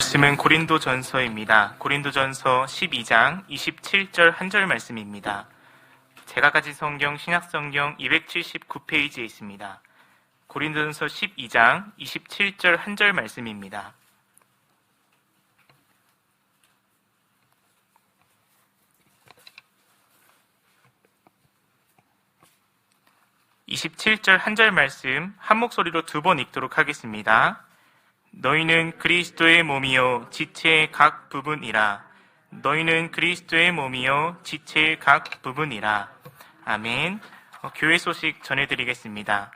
말씀은 고린도전서입니다. 고린도전서 12장 27절 한 절 말씀입니다. 제가 가진 성경 신약성경 279페이지에 있습니다. 고린도전서 12장 27절 한 절 말씀입니다. (27절) 한 절 말씀 한 목소리로 두 번 읽도록 하겠습니다. 너희는 그리스도의 몸이요 지체의 각 부분이라. 너희는 그리스도의 몸이요 지체의 각 부분이라. 아멘. 교회 소식 전해드리겠습니다.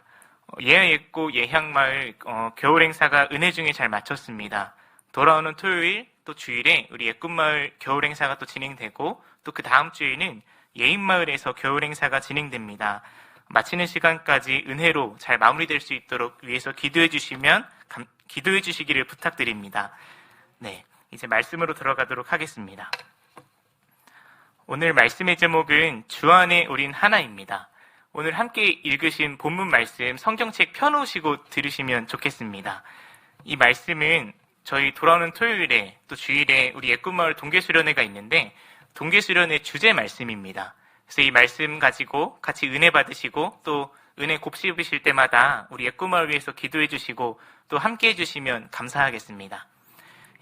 예하예고 예향마을 겨울 행사가 은혜 중에 잘 마쳤습니다. 돌아오는 토요일 또 주일에 우리 예꿈마을 겨울 행사가 또 진행되고, 또 그 다음 주에는 예인마을에서 겨울 행사가 진행됩니다. 마치는 시간까지 은혜로 잘 마무리될 수 있도록 위해서 기도해 주시기를 부탁드립니다. 네, 이제 말씀으로 들어가도록 하겠습니다. 오늘 말씀의 제목은 주 안에 우린 하나입니다. 오늘 함께 읽으신 본문 말씀 성경책 펴놓으시고 들으시면 좋겠습니다. 이 말씀은 저희 돌아오는 토요일에 또 주일에 우리 예꿈마을 동계수련회가 있는데, 동계수련회 주제 말씀입니다. 그래서 이 말씀 가지고 같이 은혜 받으시고, 또 은혜 곱씹으실 때마다 우리 예꿈마을 위해서 기도해 주시고 또 함께 해주시면 감사하겠습니다.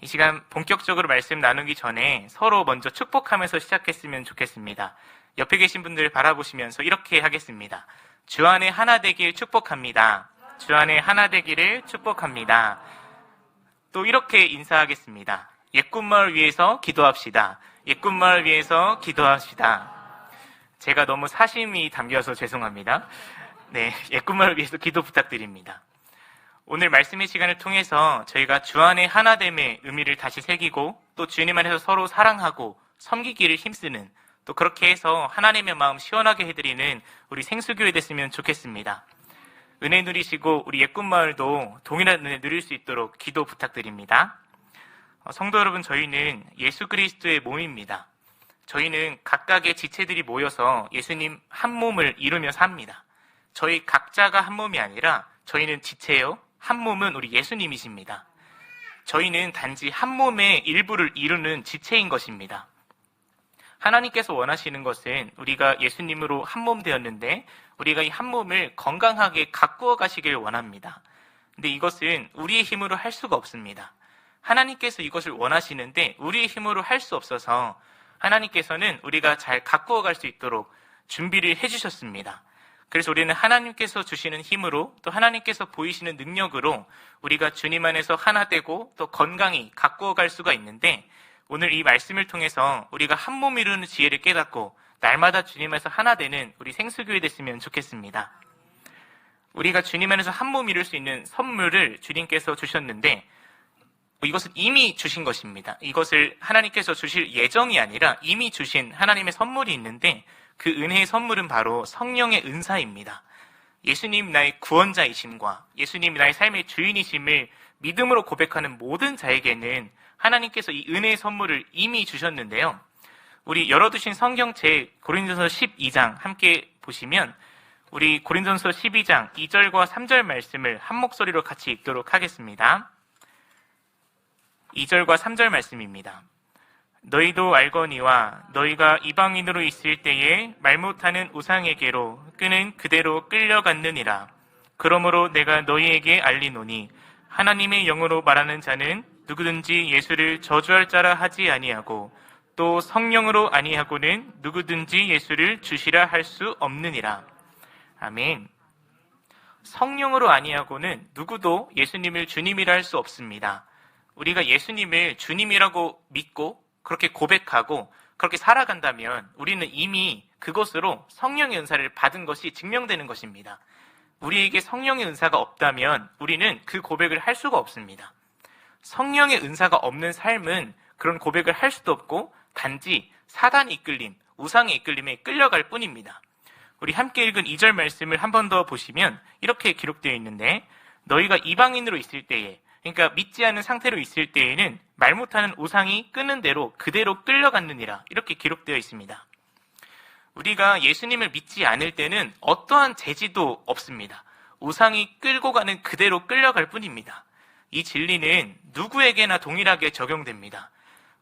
이 시간 본격적으로 말씀 나누기 전에 서로 먼저 축복하면서 시작했으면 좋겠습니다. 옆에 계신 분들 바라보시면서 이렇게 하겠습니다. 주 안에 하나 되길 축복합니다. 주 안에 하나 되기를 축복합니다. 또 이렇게 인사하겠습니다. 예꿈마을 위해서 기도합시다. 예꿈마을 위해서 기도합시다. 제가 너무 사심이 담겨서 죄송합니다. 네, 예꿈마을 위해서 기도 부탁드립니다. 오늘 말씀의 시간을 통해서 저희가 주 안에 하나됨의 의미를 다시 새기고, 또 주님 안에서 서로 사랑하고 섬기기를 힘쓰는, 또 그렇게 해서 하나님의 마음 시원하게 해드리는 우리 생수교회 됐으면 좋겠습니다. 은혜 누리시고 우리 예꿈마을도 동일한 은혜 누릴 수 있도록 기도 부탁드립니다. 성도 여러분, 저희는 예수 그리스도의 몸입니다. 저희는 각각의 지체들이 모여서 예수님 한 몸을 이루며 삽니다. 저희 각자가 한 몸이 아니라 저희는 지체요, 한 몸은 우리 예수님이십니다. 저희는 단지 한 몸의 일부를 이루는 지체인 것입니다. 하나님께서 원하시는 것은 우리가 예수님으로 한 몸 되었는데, 우리가 이 한 몸을 건강하게 가꾸어 가시길 원합니다. 근데 이것은 우리의 힘으로 할 수가 없습니다. 하나님께서 이것을 원하시는데 우리의 힘으로 할 수 없어서 하나님께서는 우리가 잘 가꾸어 갈 수 있도록 준비를 해주셨습니다. 그래서 우리는 하나님께서 주시는 힘으로, 또 하나님께서 보이시는 능력으로 우리가 주님 안에서 하나 되고 또 건강히 가꾸어 갈 수가 있는데, 오늘 이 말씀을 통해서 우리가 한 몸 이루는 지혜를 깨닫고 날마다 주님 안에서 하나 되는 우리 생수교회 됐으면 좋겠습니다. 우리가 주님 안에서 한 몸 이룰 수 있는 선물을 주님께서 주셨는데, 이것은 이미 주신 것입니다. 이것을 하나님께서 주실 예정이 아니라 이미 주신 하나님의 선물이 있는데, 그 은혜의 선물은 바로 성령의 은사입니다. 예수님 나의 구원자이심과 예수님 나의 삶의 주인이심을 믿음으로 고백하는 모든 자에게는 하나님께서 이 은혜의 선물을 이미 주셨는데요. 우리 열어두신 성경책 고린도전서 12장 함께 보시면, 우리 고린도전서 12장 2절과 3절 말씀을 한 목소리로 같이 읽도록 하겠습니다. 2절과 3절 말씀입니다. 너희도 알거니와 너희가 이방인으로 있을 때에 말 못하는 우상에게로 끄는 그대로 끌려갔느니라. 그러므로 내가 너희에게 알리노니 하나님의 영으로 말하는 자는 누구든지 예수를 저주할 자라 하지 아니하고, 또 성령으로 아니하고는 누구든지 예수를 주시라 할 수 없느니라. 아멘. 성령으로 아니하고는 누구도 예수님을 주님이라 할 수 없습니다. 우리가 예수님을 주님이라고 믿고 그렇게 고백하고 그렇게 살아간다면 우리는 이미 그것으로 성령의 은사를 받은 것이 증명되는 것입니다. 우리에게 성령의 은사가 없다면 우리는 그 고백을 할 수가 없습니다. 성령의 은사가 없는 삶은 그런 고백을 할 수도 없고, 단지 사단의 이끌림, 우상의 이끌림에 끌려갈 뿐입니다. 우리 함께 읽은 2절 말씀을 한 번 더 보시면 이렇게 기록되어 있는데, 너희가 이방인으로 있을 때에, 그러니까 믿지 않은 상태로 있을 때에는 말 못하는 우상이 끄는 대로 그대로 끌려갔느니라, 이렇게 기록되어 있습니다. 우리가 예수님을 믿지 않을 때는 어떠한 제지도 없습니다. 우상이 끌고 가는 그대로 끌려갈 뿐입니다. 이 진리는 누구에게나 동일하게 적용됩니다.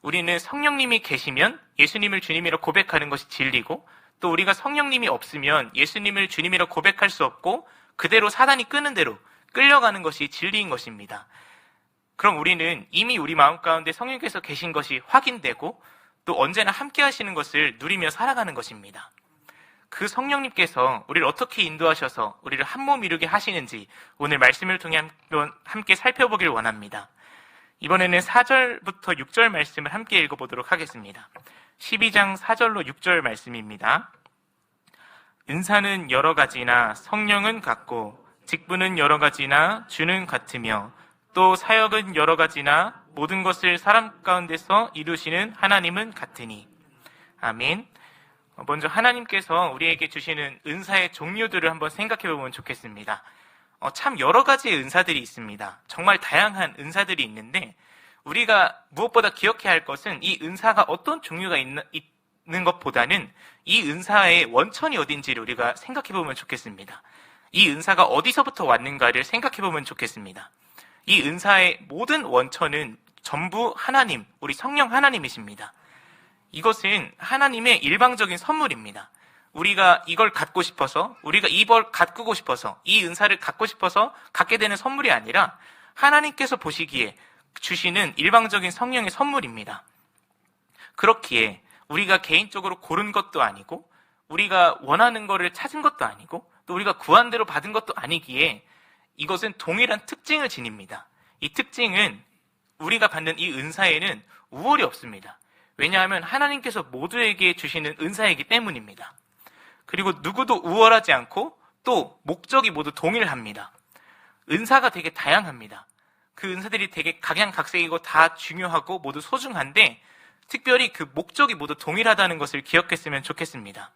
우리는 성령님이 계시면 예수님을 주님이라 고백하는 것이 진리고, 또 우리가 성령님이 없으면 예수님을 주님이라 고백할 수 없고 그대로 사단이 끄는 대로 끌려가는 것이 진리인 것입니다. 그럼 우리는 이미 우리 마음 가운데 성령께서 계신 것이 확인되고 또 언제나 함께 하시는 것을 누리며 살아가는 것입니다. 그 성령님께서 우리를 어떻게 인도하셔서 우리를 한 몸 이루게 하시는지 오늘 말씀을 통해 함께 살펴보길 원합니다. 이번에는 4절부터 6절 말씀을 함께 읽어보도록 하겠습니다. 12장 4절로 6절 말씀입니다. 은사는 여러 가지나 성령은 같고 직분은 여러 가지나 주는 같으며 또 사역은 여러 가지나 모든 것을 사람 가운데서 이루시는 하나님은 같으니. 아멘. 먼저 하나님께서 우리에게 주시는 은사의 종류들을 한번 생각해 보면 좋겠습니다. 참 여러 가지의 은사들이 있습니다. 정말 다양한 은사들이 있는데 우리가 무엇보다 기억해야 할 것은 이 은사가 어떤 종류가 있는 것보다는 이 은사의 원천이 어딘지를 우리가 생각해 보면 좋겠습니다. 이 은사가 어디서부터 왔는가를 생각해 보면 좋겠습니다. 이 은사의 모든 원천은 전부 하나님, 우리 성령 하나님이십니다. 이것은 하나님의 일방적인 선물입니다. 우리가 이걸 갖고 싶어서, 우리가 이걸 가꾸고 싶어서, 이 은사를 갖고 싶어서 갖게 되는 선물이 아니라 하나님께서 보시기에 주시는 일방적인 성령의 선물입니다. 그렇기에 우리가 개인적으로 고른 것도 아니고 우리가 원하는 것을 찾은 것도 아니고 또 우리가 구한 대로 받은 것도 아니기에 이것은 동일한 특징을 지닙니다. 이 특징은 우리가 받는 이 은사에는 우월이 없습니다. 왜냐하면 하나님께서 모두에게 주시는 은사이기 때문입니다. 그리고 누구도 우월하지 않고 또 목적이 모두 동일합니다. 은사가 되게 다양합니다. 그 은사들이 되게 각양각색이고 다 중요하고 모두 소중한데 특별히 그 목적이 모두 동일하다는 것을 기억했으면 좋겠습니다.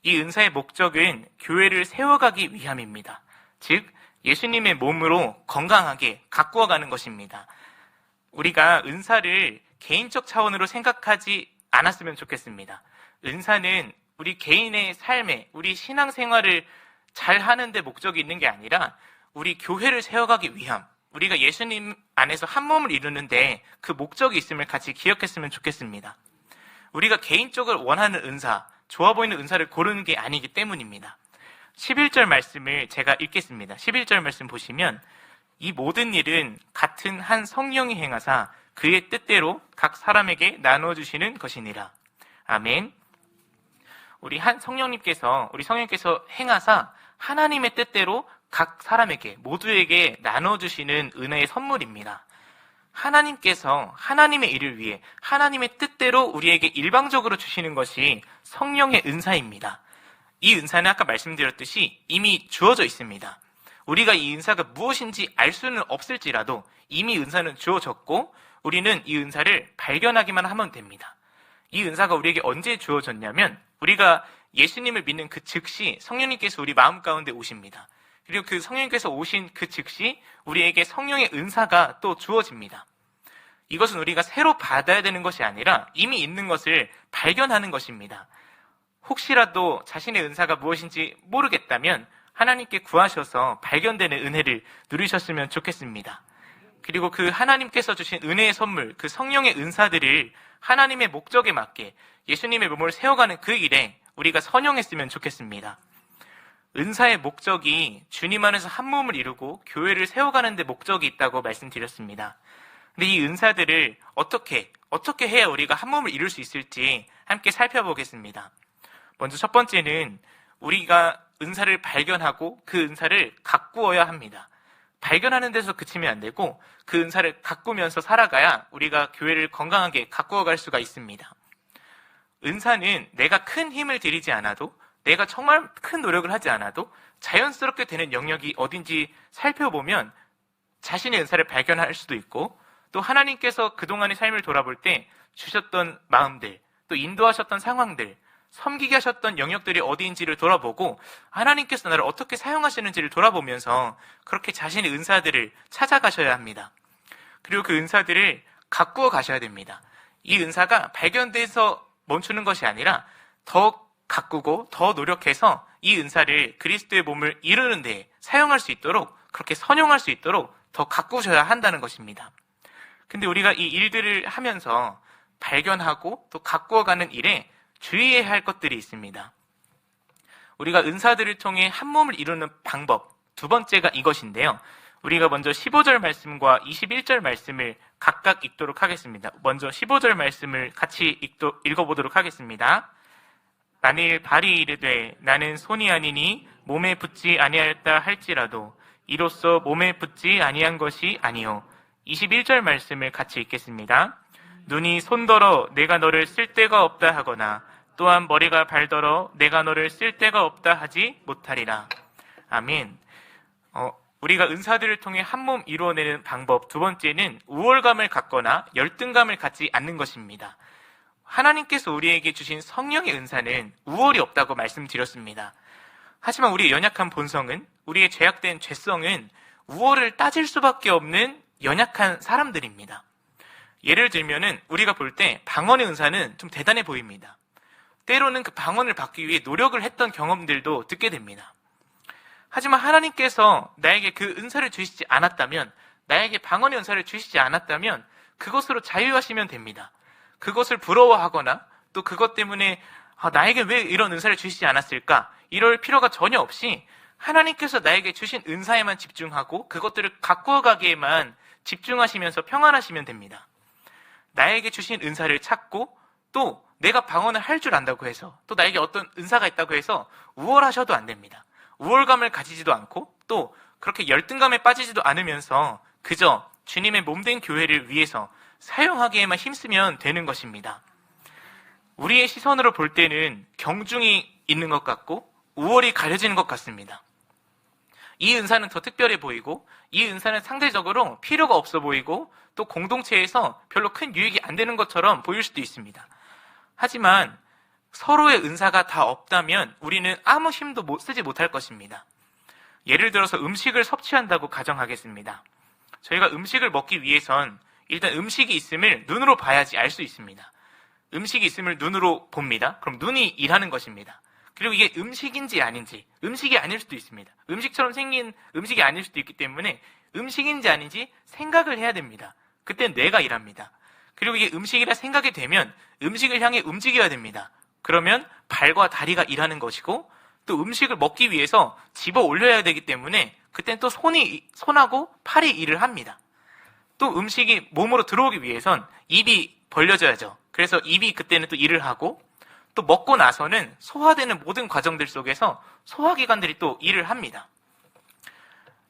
이 은사의 목적은 교회를 세워가기 위함입니다. 즉 예수님의 몸으로 건강하게 가꾸어가는 것입니다. 우리가 은사를 개인적 차원으로 생각하지 않았으면 좋겠습니다. 은사는 우리 개인의 삶에, 우리 신앙생활을 잘 하는데 목적이 있는 게 아니라 우리 교회를 세워가기 위함, 우리가 예수님 안에서 한 몸을 이루는데 그 목적이 있음을 같이 기억했으면 좋겠습니다. 우리가 개인적으로 원하는 은사, 좋아 보이는 은사를 고르는 게 아니기 때문입니다. 11절 말씀을 제가 읽겠습니다. 11절 말씀 보시면 이 모든 일은 같은 한 성령이 행하사 그의 뜻대로 각 사람에게 나눠주시는 것이니라. 아멘. 우리 성령님께서 행하사 하나님의 뜻대로 각 사람에게, 모두에게 나눠주시는 은혜의 선물입니다. 하나님께서 하나님의 일을 위해 하나님의 뜻대로 우리에게 일방적으로 주시는 것이 성령의 은사입니다. 이 은사는 아까 말씀드렸듯이 이미 주어져 있습니다. 우리가 이 은사가 무엇인지 알 수는 없을지라도 이미 은사는 주어졌고 우리는 이 은사를 발견하기만 하면 됩니다. 이 은사가 우리에게 언제 주어졌냐면 우리가 예수님을 믿는 그 즉시 성령님께서 우리 마음 가운데 오십니다. 그리고 그 성령님께서 오신 그 즉시 우리에게 성령의 은사가 또 주어집니다. 이것은 우리가 새로 받아야 되는 것이 아니라 이미 있는 것을 발견하는 것입니다. 혹시라도 자신의 은사가 무엇인지 모르겠다면 하나님께 구하셔서 발견되는 은혜를 누리셨으면 좋겠습니다. 그리고 그 하나님께서 주신 은혜의 선물, 그 성령의 은사들을 하나님의 목적에 맞게 예수님의 몸을 세워가는 그 일에 우리가 선용했으면 좋겠습니다. 은사의 목적이 주님 안에서 한 몸을 이루고 교회를 세워가는 데 목적이 있다고 말씀드렸습니다. 근데 이 은사들을 어떻게 해야 우리가 한 몸을 이룰 수 있을지 함께 살펴보겠습니다. 먼저 첫 번째는 우리가 은사를 발견하고 그 은사를 가꾸어야 합니다. 발견하는 데서 그치면 안 되고 그 은사를 가꾸면서 살아가야 우리가 교회를 건강하게 가꾸어갈 수가 있습니다. 은사는 내가 큰 힘을 들이지 않아도, 내가 정말 큰 노력을 하지 않아도 자연스럽게 되는 영역이 어딘지 살펴보면 자신의 은사를 발견할 수도 있고, 또 하나님께서 그동안의 삶을 돌아볼 때 주셨던 마음들, 또 인도하셨던 상황들, 섬기게 하셨던 영역들이 어디인지를 돌아보고 하나님께서 나를 어떻게 사용하시는지를 돌아보면서 그렇게 자신의 은사들을 찾아가셔야 합니다. 그리고 그 은사들을 가꾸어 가셔야 됩니다. 이 은사가 발견돼서 멈추는 것이 아니라 더 가꾸고 더 노력해서 이 은사를 그리스도의 몸을 이루는 데 사용할 수 있도록, 그렇게 선용할 수 있도록 더 가꾸셔야 한다는 것입니다. 근데 우리가 이 일들을 하면서 발견하고 또 가꾸어가는 일에 주의해야 할 것들이 있습니다. 우리가 은사들을 통해 한 몸을 이루는 방법, 두 번째가 이것인데요. 우리가 먼저 15절 말씀과 21절 말씀을 각각 읽도록 하겠습니다. 먼저 15절 말씀을 같이 읽어보도록 하겠습니다. 만일 발이 이르되 나는 손이 아니니 몸에 붙지 아니하였다 할지라도 이로써 몸에 붙지 아니한 것이 아니요. 21절 말씀을 같이 읽겠습니다. 눈이 손더러 내가 너를 쓸 데가 없다 하거나 또한 머리가 발더러 내가 너를 쓸 데가 없다 하지 못하리라. 아멘. 우리가 은사들을 통해 한 몸 이루어내는 방법 두 번째는 우월감을 갖거나 열등감을 갖지 않는 것입니다. 하나님께서 우리에게 주신 성령의 은사는 우월이 없다고 말씀드렸습니다. 하지만 우리의 연약한 본성은, 우리의 죄악된 죄성은 우월을 따질 수밖에 없는 연약한 사람들입니다. 예를 들면은 우리가 볼 때 방언의 은사는 좀 대단해 보입니다. 때로는 그 방언을 받기 위해 노력을 했던 경험들도 듣게 됩니다. 하지만 하나님께서 나에게 그 은사를 주시지 않았다면, 나에게 방언의 은사를 주시지 않았다면 그것으로 자유하시면 됩니다. 그것을 부러워하거나 또 그것 때문에 나에게 왜 이런 은사를 주시지 않았을까? 이럴 필요가 전혀 없이 하나님께서 나에게 주신 은사에만 집중하고 그것들을 가꾸어가기에만 집중하시면서 평안하시면 됩니다. 나에게 주신 은사를 찾고 또 내가 방언을 할 줄 안다고 해서 또 나에게 어떤 은사가 있다고 해서 우월하셔도 안 됩니다. 우월감을 가지지도 않고 또 그렇게 열등감에 빠지지도 않으면서 그저 주님의 몸된 교회를 위해서 사용하기에만 힘쓰면 되는 것입니다. 우리의 시선으로 볼 때는 경중이 있는 것 같고 우월이 가려지는 것 같습니다. 이 은사는 더 특별해 보이고 이 은사는 상대적으로 필요가 없어 보이고 또 공동체에서 별로 큰 유익이 안 되는 것처럼 보일 수도 있습니다. 하지만 서로의 은사가 다 없다면 우리는 아무 힘도 쓰지 못할 것입니다. 예를 들어서 음식을 섭취한다고 가정하겠습니다. 저희가 음식을 먹기 위해선 일단 음식이 있음을 눈으로 봐야지 알 수 있습니다. 음식이 있음을 눈으로 봅니다. 그럼 눈이 일하는 것입니다. 그리고 이게 음식인지 아닌지, 음식이 아닐 수도 있습니다. 음식처럼 생긴 음식이 아닐 수도 있기 때문에 음식인지 아닌지 생각을 해야 됩니다. 그땐 뇌가 일합니다. 그리고 이게 음식이라 생각이 되면 음식을 향해 움직여야 됩니다. 그러면 발과 다리가 일하는 것이고 또 음식을 먹기 위해서 집어 올려야 되기 때문에 그땐 또 손하고 팔이 일을 합니다. 또 음식이 몸으로 들어오기 위해선 입이 벌려져야죠. 그래서 입이 그때는 또 일을 하고 또 먹고 나서는 소화되는 모든 과정들 속에서 소화기관들이 또 일을 합니다.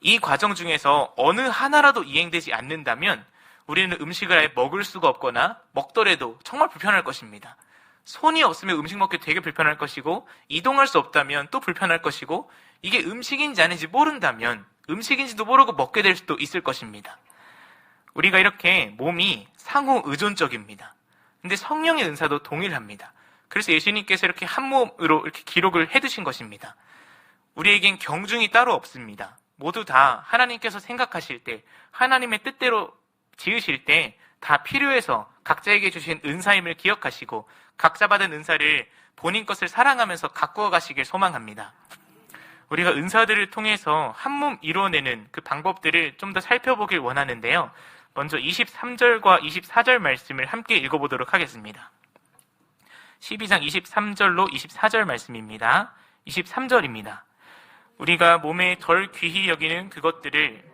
이 과정 중에서 어느 하나라도 이행되지 않는다면 우리는 음식을 아예 먹을 수가 없거나 먹더라도 정말 불편할 것입니다. 손이 없으면 음식 먹기 되게 불편할 것이고 이동할 수 없다면 또 불편할 것이고 이게 음식인지 아닌지 모른다면 음식인지도 모르고 먹게 될 수도 있을 것입니다. 우리가 이렇게 몸이 상호 의존적입니다. 근데 성령의 은사도 동일합니다. 그래서 예수님께서 이렇게 한 몸으로 이렇게 기록을 해두신 것입니다. 우리에겐 경중이 따로 없습니다. 모두 다 하나님께서 생각하실 때, 하나님의 뜻대로 지으실 때 다 필요해서 각자에게 주신 은사임을 기억하시고 각자 받은 은사를 본인 것을 사랑하면서 가꾸어 가시길 소망합니다. 우리가 은사들을 통해서 한 몸 이루어내는 그 방법들을 좀 더 살펴보길 원하는데요. 먼저 23절과 24절 말씀을 함께 읽어보도록 하겠습니다. 12장 23절로 24절 말씀입니다. 23절입니다. 우리가 몸에 덜 귀히 여기는 그것들을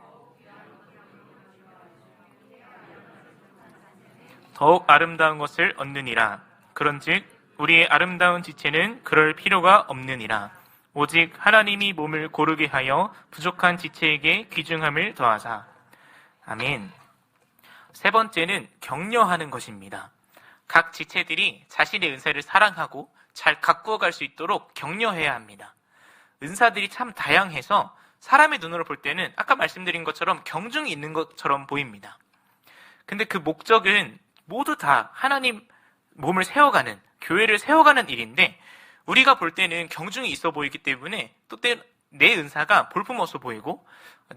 더욱 아름다운 것을 얻느니라. 그런즉 우리의 아름다운 지체는 그럴 필요가 없느니라. 오직 하나님이 몸을 고르게 하여 부족한 지체에게 귀중함을 더하사. 아멘. 세 번째는 격려하는 것입니다. 각 지체들이 자신의 은사를 사랑하고 잘 가꾸어 갈 수 있도록 격려해야 합니다. 은사들이 참 다양해서 사람의 눈으로 볼 때는 아까 말씀드린 것처럼 경중이 있는 것처럼 보입니다. 근데 그 목적은 모두 다 하나님 몸을 세워가는, 교회를 세워가는 일인데 우리가 볼 때는 경중이 있어 보이기 때문에 또 내 은사가 볼품없어 보이고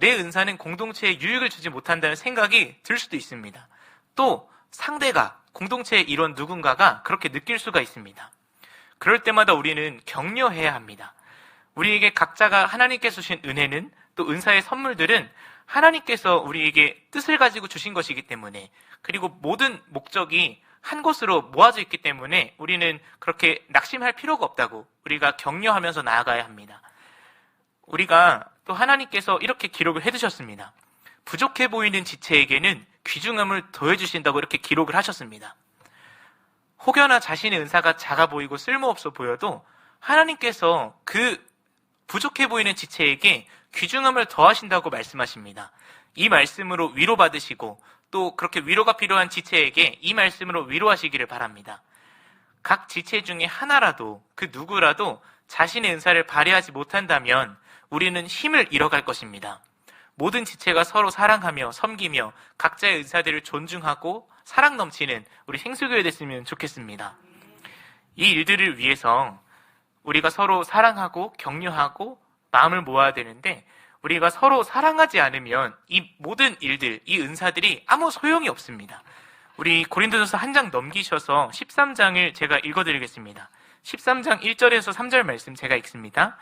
내 은사는 공동체에 유익을 주지 못한다는 생각이 들 수도 있습니다. 또 상대가, 공동체의 일원 누군가가 그렇게 느낄 수가 있습니다. 그럴 때마다 우리는 격려해야 합니다. 우리에게 각자가 하나님께서 주신 은혜는 또 은사의 선물들은 하나님께서 우리에게 뜻을 가지고 주신 것이기 때문에, 그리고 모든 목적이 한 곳으로 모아져 있기 때문에 우리는 그렇게 낙심할 필요가 없다고 우리가 격려하면서 나아가야 합니다. 우리가 또 하나님께서 이렇게 기록을 해두셨습니다. 부족해 보이는 지체에게는 귀중함을 더해주신다고 이렇게 기록을 하셨습니다. 혹여나 자신의 은사가 작아 보이고 쓸모없어 보여도 하나님께서 그 부족해 보이는 지체에게 귀중함을 더하신다고 말씀하십니다. 이 말씀으로 위로받으시고 또 그렇게 위로가 필요한 지체에게 이 말씀으로 위로하시기를 바랍니다. 각 지체 중에 하나라도 그 누구라도 자신의 은사를 발휘하지 못한다면 우리는 힘을 잃어갈 것입니다. 모든 지체가 서로 사랑하며 섬기며 각자의 은사들을 존중하고 사랑 넘치는 우리 생수교회 됐으면 좋겠습니다. 이 일들을 위해서 우리가 서로 사랑하고 격려하고 마음을 모아야 되는데, 우리가 서로 사랑하지 않으면 이 모든 일들, 이 은사들이 아무 소용이 없습니다. 우리 고린도전서 한 장 넘기셔서 13장을 제가 읽어드리겠습니다. 13장 1절에서 3절 말씀 제가 읽습니다.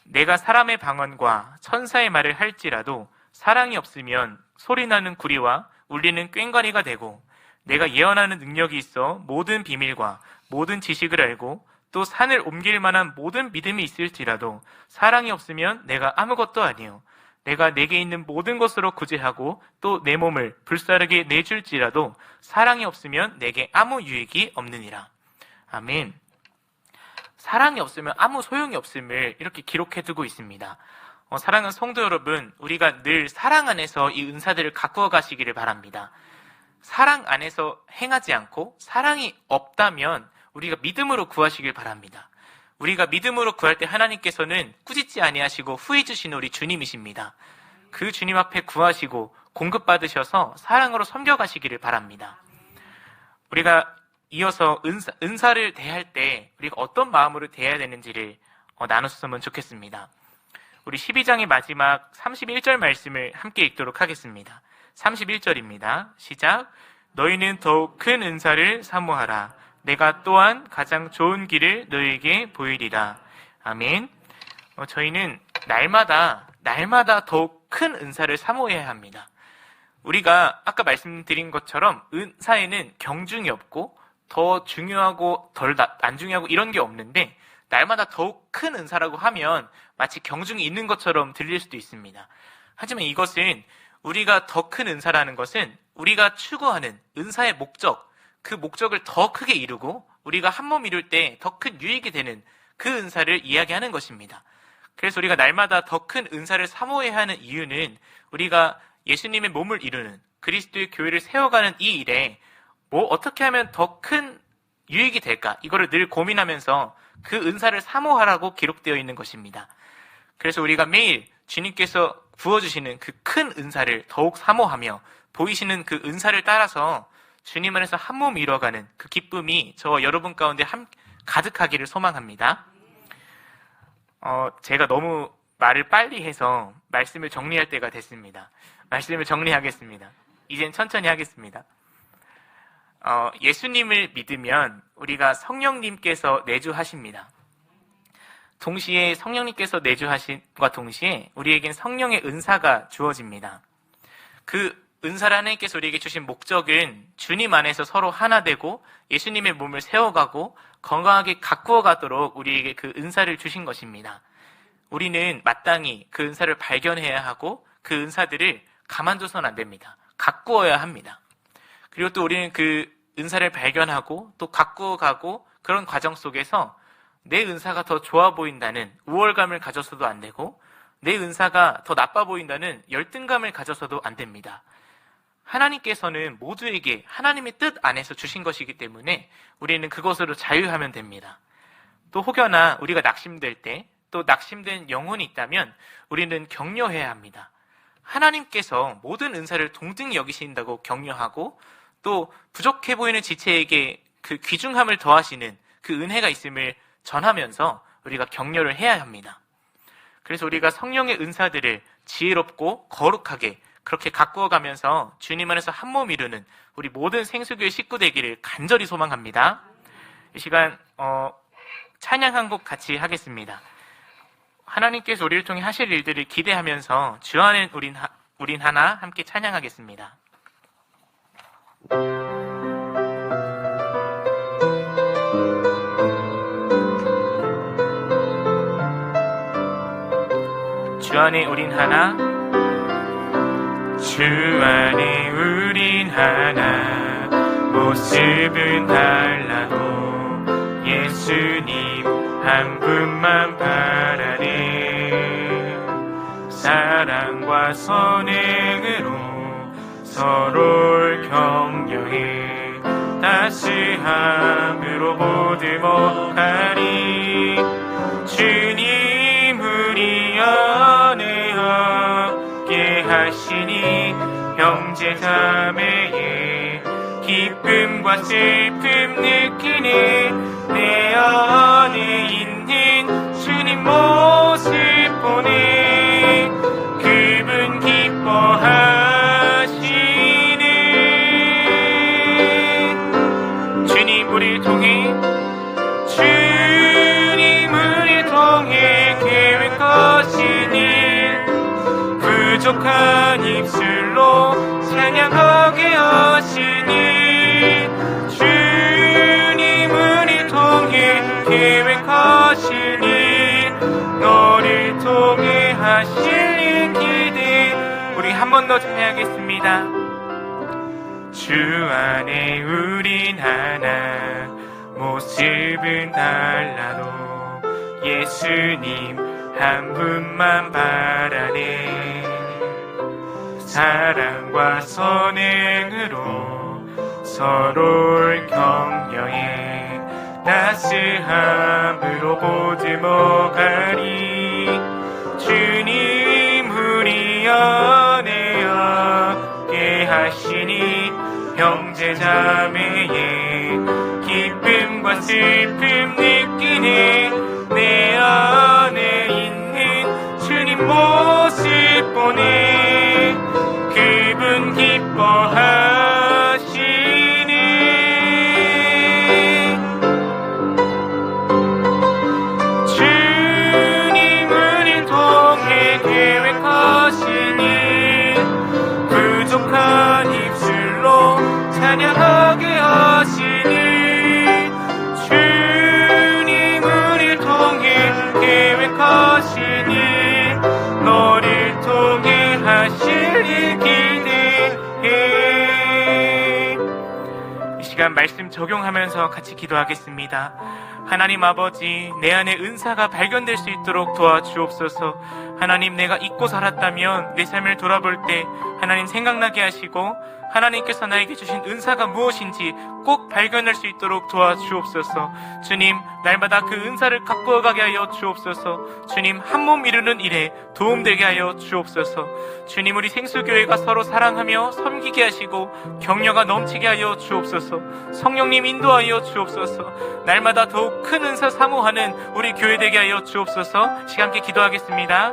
내가 사람의 방언과 천사의 말을 할지라도 사랑이 없으면 소리나는 구리와 울리는 꽹과리가 되고, 내가 예언하는 능력이 있어 모든 비밀과 모든 지식을 알고 또 산을 옮길 만한 모든 믿음이 있을지라도 사랑이 없으면 내가 아무것도 아니요. 내가 내게 있는 모든 것으로 구제하고 또 내 몸을 불사르게 내줄지라도 사랑이 없으면 내게 아무 유익이 없느니라. 아멘. 사랑이 없으면 아무 소용이 없음을 이렇게 기록해두고 있습니다. 사랑하는 성도 여러분, 우리가 늘 사랑 안에서 이 은사들을 가꾸어 가시기를 바랍니다. 사랑 안에서 행하지 않고 사랑이 없다면 우리가 믿음으로 구하시길 바랍니다. 우리가 믿음으로 구할 때 하나님께서는 꾸짖지 아니하시고 후해 주시는 우리 주님이십니다. 그 주님 앞에 구하시고 공급받으셔서 사랑으로 섬겨가시기를 바랍니다. 우리가 이어서 은사를 대할 때 우리가 어떤 마음으로 대해야 되는지를 나눴으면 좋겠습니다. 우리 12장의 마지막 31절 말씀을 함께 읽도록 하겠습니다. 31절입니다. 시작. 너희는 더욱 큰 은사를 사모하라. 내가 또한 가장 좋은 길을 너희에게 보이리라. 아멘. 저희는 날마다 더욱 큰 은사를 사모해야 합니다. 우리가 아까 말씀드린 것처럼 은사에는 경중이 없고 더 중요하고 덜 안 중요하고 이런 게 없는데, 날마다 더욱 큰 은사라고 하면 마치 경중이 있는 것처럼 들릴 수도 있습니다. 하지만 이것은, 우리가 더 큰 은사라는 것은 우리가 추구하는 은사의 목적, 그 목적을 더 크게 이루고 우리가 한 몸 이룰 때 더 큰 유익이 되는 그 은사를 이야기하는 것입니다. 그래서 우리가 날마다 더 큰 은사를 사모해야 하는 이유는, 우리가 예수님의 몸을 이루는 그리스도의 교회를 세워가는 이 일에 어떻게 하면 더 큰 유익이 될까, 이거를 늘 고민하면서 그 은사를 사모하라고 기록되어 있는 것입니다. 그래서 우리가 매일 주님께서 부어주시는 그 큰 은사를 더욱 사모하며 보이시는 그 은사를 따라서 주님 안에서 한 몸 이뤄가는 그 기쁨이 저와 여러분 가운데 가득하기를 소망합니다. 제가 너무 말을 빨리 해서 말씀을 정리할 때가 됐습니다. 말씀을 정리하겠습니다. 이젠 천천히 하겠습니다. 예수님을 믿으면 우리가 성령님께서 내주하십니다. 동시에 성령님께서 내주하심과 동시에 우리에겐 성령의 은사가 주어집니다. 그 은사를 하나님께서 우리에게 주신 목적은 주님 안에서 서로 하나 되고 예수님의 몸을 세워가고 건강하게 가꾸어 가도록 우리에게 그 은사를 주신 것입니다. 우리는 마땅히 그 은사를 발견해야 하고 그 은사들을 가만둬서는 안 됩니다. 가꾸어야 합니다. 그리고 또 우리는 그 은사를 발견하고 또 가꾸어 가고, 그런 과정 속에서 내 은사가 더 좋아 보인다는 우월감을 가져서도 안 되고, 내 은사가 더 나빠 보인다는 열등감을 가져서도 안 됩니다. 하나님께서는 모두에게 하나님의 뜻 안에서 주신 것이기 때문에 우리는 그것으로 자유하면 됩니다. 또 혹여나 우리가 낙심될 때, 또 낙심된 영혼이 있다면 우리는 격려해야 합니다. 하나님께서 모든 은사를 동등히 여기신다고 격려하고, 또 부족해 보이는 지체에게 그 귀중함을 더하시는 그 은혜가 있음을 전하면서 우리가 격려를 해야 합니다. 그래서 우리가 성령의 은사들을 지혜롭고 거룩하게 그렇게 가꾸어 가면서 주님 안에서 한 몸 이루는 우리 모든 생수교회 식구 되기를 간절히 소망합니다. 이 시간 찬양 한 곡 같이 하겠습니다. 하나님께서 우리를 통해 하실 일들을 기대하면서 주 안에 우린 하나 함께 찬양하겠습니다. 주 안에 우린 하나, 주 안에 우린 하나, 모습은 달라도 예수님 한 분만 바라네. 사랑과 선행으로 서로를 격려해 따스함으로 보듬어가리. 주님 우리 안에 함께 하시니 형제 자매의 기쁨과 슬픔 느끼네. 내 안에 있는 주님 모습 보네. 그분 기뻐하시네. 주님 우리를 통해, 주님 우리를 통해 계획하신 일, 부족한 입술로 찬양하게 하시니. 주님 우리를 통해 계획하신 일, 너를 통해 하실 일 기대. 우리 한 번 더 찬양하겠습니다. 주 안에 우린 하나, 모습은 달라도 예수님 한 분만 바라네. 사랑과 선행으로 서로를 격려해 따스함으로 보듬어가리. 주님 우리 안에 함께 하시니 형제 자매의 기쁨과 슬픔 느끼네. 내 안에 있는 주님 모습 보네. 그분 기뻐하시네. 주님 우릴 통해 계획하신 일, 부족한 입술로 찬양하게 하시니. 주님 우릴 통해 계획하신 일, 너를 통해 하실 일 기대해. 이 시간 말씀 적용하면서 같이 기도하겠습니다. 하나님 아버지, 내 안에 은사가 발견될 수 있도록 도와주옵소서. 하나님, 내가 잊고 살았다면 내 삶을 돌아볼 때 하나님 생각나게 하시고, 하나님께서 나에게 주신 은사가 무엇인지 꼭 발견할 수 있도록 도와주옵소서. 주님, 날마다 그 은사를 갖고 가게 하여 주옵소서. 주님, 한 몸 이루는 일에 도움되게 하여 주옵소서. 주님, 우리 생수교회가 서로 사랑하며 섬기게 하시고 격려가 넘치게 하여 주옵소서. 성령님 인도하여 주옵소서. 날마다 더욱 큰 은사 사모하는 우리 교회 되게 하여 주옵소서. 시간 함께 기도하겠습니다.